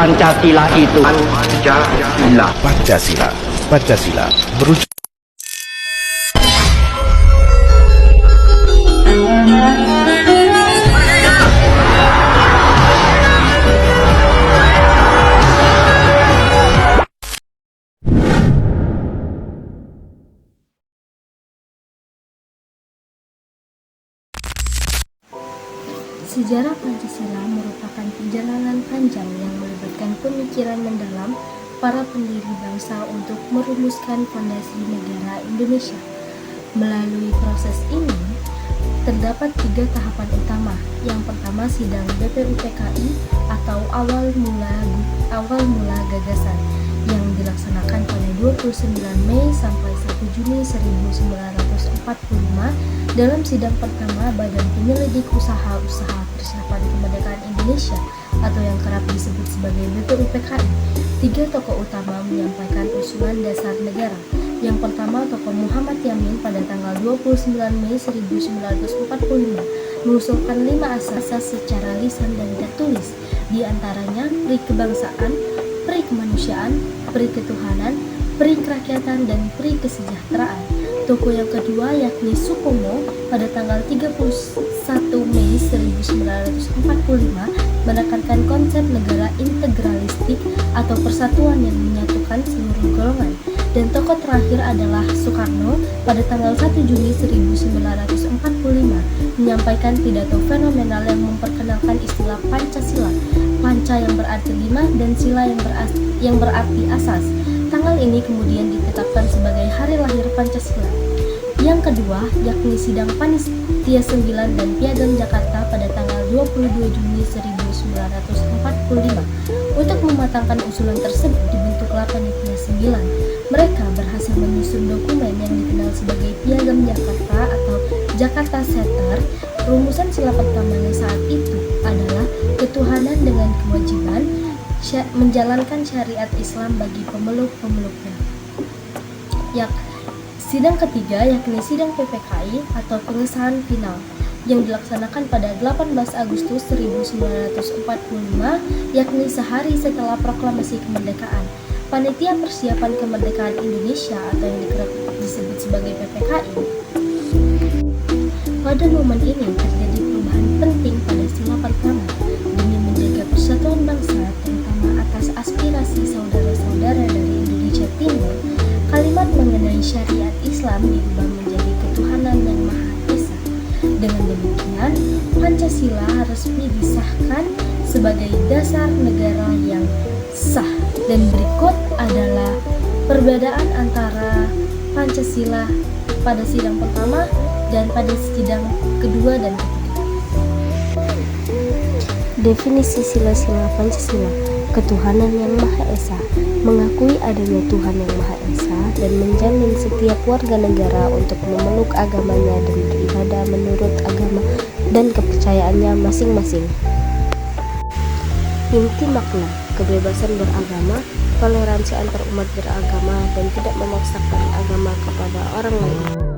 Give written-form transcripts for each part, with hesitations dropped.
Pancasila itu. Pancasila merujuk. Sejarah Pancasila merupakan perjalanan panjang yang melibatkan pemikiran mendalam para pendiri bangsa untuk merumuskan fondasi negara Indonesia. Melalui proses ini, terdapat 3 tahapan utama. Yang pertama, sidang BPUPKI atau awal mula gagasan yang dilaksanakan pada 29 Mei sampai 1 Juni 1945. Dalam sidang pertama, Badan Penyelidik Usaha-Usaha Persiapan Kemerdekaan Indonesia atau yang kerap disebut sebagai BPUPKI, 3 tokoh utama menyampaikan usulan dasar negara. Yang pertama, tokoh Muhammad Yamin pada tanggal 29 Mei 1945 mengusulkan 5 asas secara lisan dan tertulis, di antaranya peri kebangsaan, peri kemanusiaan, peri ketuhanan, peri kerakyatan, dan peri kesejahteraan. Tokoh yang kedua yakni Supomo pada tanggal 31 Mei 1945 menekankan konsep negara integralistik atau persatuan yang menyatukan seluruh golongan. Dan tokoh terakhir adalah Soekarno pada tanggal 1 Juni 1945 menyampaikan pidato fenomenal yang memperkenalkan istilah Pancasila. Panca yang berarti 5 dan sila yang berarti asas. Tanggal ini kemudian ditetapkan sebagai hari lahir Pancasila. Yang kedua yakni sidang Panitia 9 dan Piagam Jakarta pada tanggal 22 Juni 1945. Untuk mematangkan usulan tersebut dibentuklah Panitia 9. Mereka berhasil menyusun dokumen yang dikenal sebagai Piagam Jakarta atau Jakarta Charter. Rumusan sila pertamanya saat itu adalah ketuhanan dengan kewajiban menjalankan syariat Islam bagi pemeluk-pemeluknya. Sidang ketiga yakni sidang PPKI atau pengesahan final yang dilaksanakan pada 18 Agustus 1945, yakni sehari setelah proklamasi kemerdekaan. Panitia Persiapan Kemerdekaan Indonesia atau yang dikerap disebut sebagai PPKI. Pada momen ini terjadi perubahan penting pada sila pertama demi menjaga persatuan bangsa, terutama atas aspirasi saudara-saudara dari Indonesia Timur. Kalimat mengenai syariat Islam diubah menjadi ketuhanan yang Maha Esa. Dengan demikian, Pancasila resmi disahkan sebagai dasar negara yang sah. Dan berikut adalah perbedaan antara Pancasila pada sidang pertama dan pada sidang kedua dan ketiga. Definisi sila-sila Pancasila: ketuhanan yang Maha Esa, mengakui adanya Tuhan yang Maha Esa dan menjamin setiap warga negara untuk memeluk agamanya dan beribadah menurut agama dan kepercayaannya masing-masing. Inti makna: kebebasan beragama, toleransi antar umat beragama, dan tidak memaksakan agama kepada orang lain.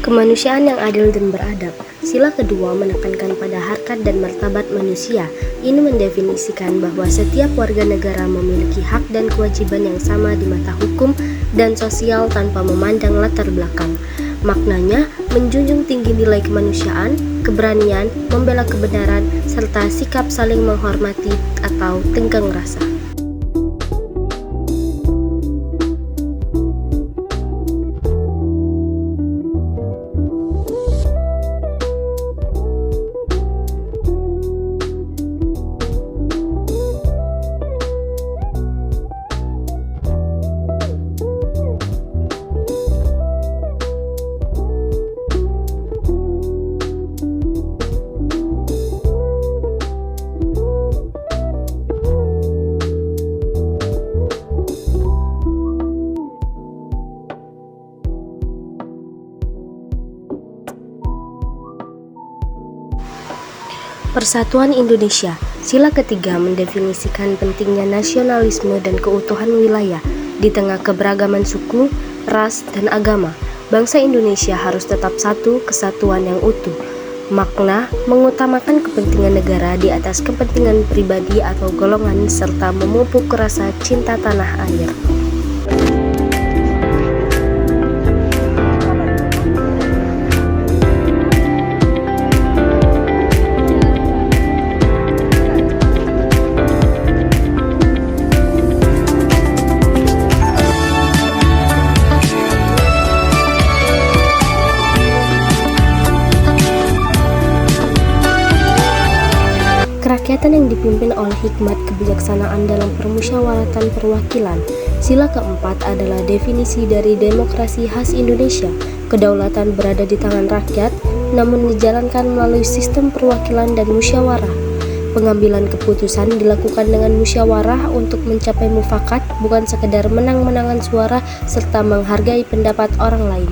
Kemanusiaan yang adil dan beradab. Sila kedua menekankan pada harkat dan martabat manusia. Ini mendefinisikan bahwa setiap warga negara memiliki hak dan kewajiban yang sama di mata hukum dan sosial tanpa memandang latar belakang. Maknanya, menjunjung tinggi nilai kemanusiaan, keberanian, membela kebenaran, serta sikap saling menghormati atau tenggang rasa. Persatuan Indonesia. Sila ketiga mendefinisikan pentingnya nasionalisme dan keutuhan wilayah. Di tengah keberagaman suku, ras, dan agama, bangsa Indonesia harus tetap satu kesatuan yang utuh. Makna mengutamakan kepentingan negara di atas kepentingan pribadi atau golongan serta memupuk rasa cinta tanah air. Kerakyatan yang dipimpin oleh hikmat kebijaksanaan dalam permusyawaratan perwakilan. Sila keempat adalah definisi dari demokrasi khas Indonesia. Kedaulatan berada di tangan rakyat, namun dijalankan melalui sistem perwakilan dan musyawarah. Pengambilan keputusan dilakukan dengan musyawarah untuk mencapai mufakat, bukan sekedar menang-menangan suara serta menghargai pendapat orang lain.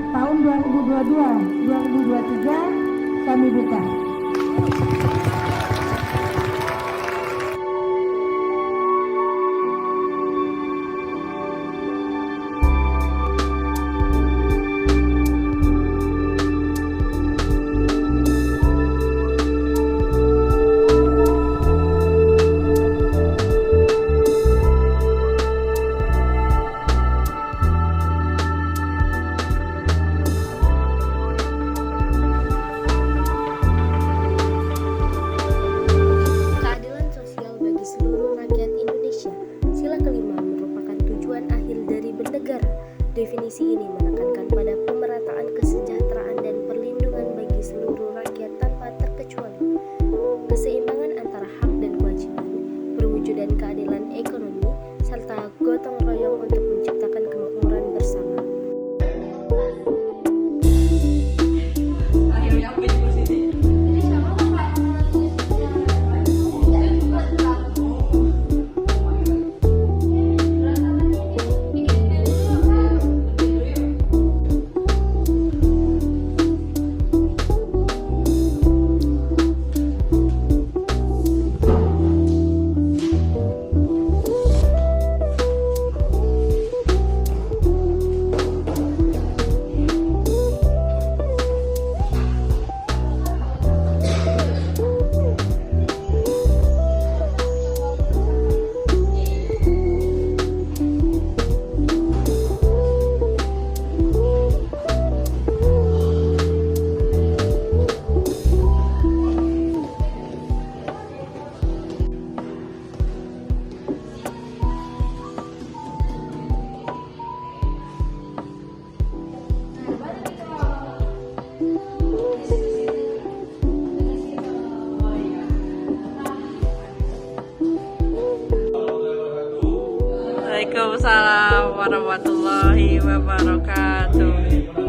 Tahun 2022-2023 kami buka. Definisi ini menekankan pada pemerataan kesejahteraan dan perlindungan bagi seluruh rakyat tanpa terkecuali, keseimbangan antara hak dan kewajiban, perwujudan keadilan ekonomi, serta gotong royong untuk menciptakan kemakmuran bersama. warahmatullahi wabarakatuh.